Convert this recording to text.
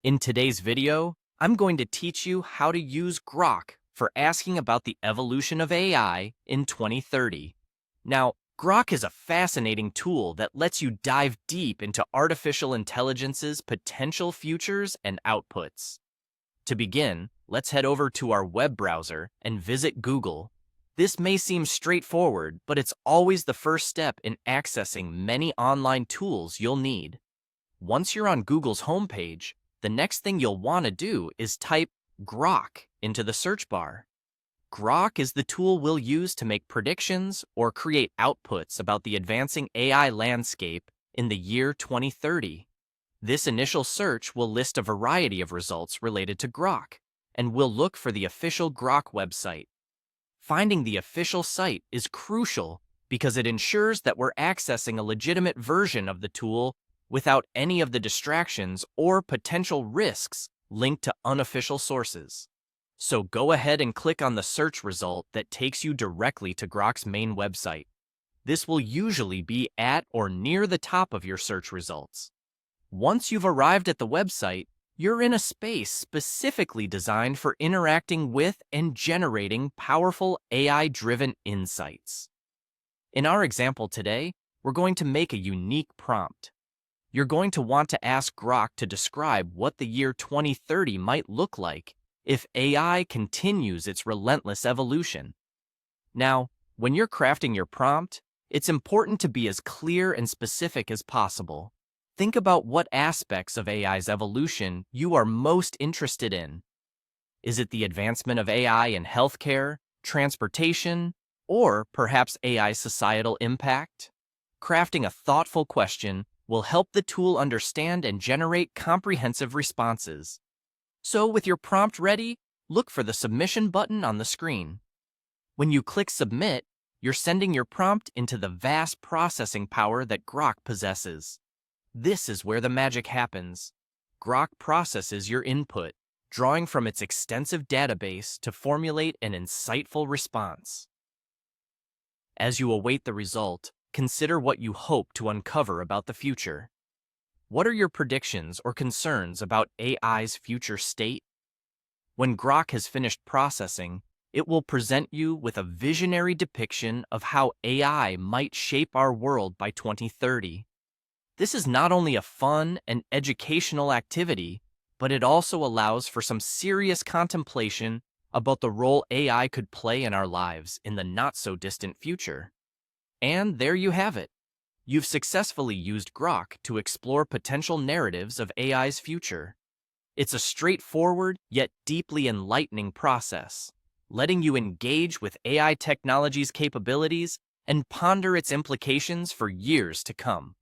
In today's video, I'm going to teach you how to use Grok for asking about the evolution of AI in 2030. Now, Grok is a fascinating tool that lets you dive deep into artificial intelligence's potential futures and outputs. To begin, let's head over to our web browser and visit Google. This may seem straightforward, but it's always the first step in accessing many online tools you'll need. Once you're on Google's homepage, the next thing you'll want to do is type Grok into the search bar. Grok is the tool we'll use to make predictions or create outputs about the advancing AI landscape in the year 2030. This initial search will list a variety of results related to Grok, and we'll look for the official Grok website. Finding the official site is crucial because it ensures that we're accessing a legitimate version of the tool without any of the distractions or potential risks linked to unofficial sources. So go ahead and click on the search result that takes you directly to Grok's main website. This will usually be at or near the top of your search results. Once you've arrived at the website, you're in a space specifically designed for interacting with and generating powerful AI-driven insights. In our example today, we're going to make a unique prompt. You're going to want to ask Grok to describe what the year 2030 might look like if AI continues its relentless evolution. Now, when you're crafting your prompt, it's important to be as clear and specific as possible. Think about what aspects of AI's evolution you are most interested in. Is it the advancement of AI in healthcare, transportation, or perhaps AI's societal impact? Crafting a thoughtful question will help the tool understand and generate comprehensive responses. So with your prompt ready, look for the submission button on the screen. When you click submit, you're sending your prompt into the vast processing power that Grok possesses. This is where the magic happens. Grok processes your input, drawing from its extensive database to formulate an insightful response. As you await the result, consider what you hope to uncover about the future. What are your predictions or concerns about AI's future state? When Grok has finished processing, it will present you with a visionary depiction of how AI might shape our world by 2030. This is not only a fun and educational activity, but it also allows for some serious contemplation about the role AI could play in our lives in the not-so-distant future. And there you have it. You've successfully used Grok to explore potential narratives of AI's future. It's a straightforward yet deeply enlightening process, letting you engage with AI technology's capabilities and ponder its implications for years to come.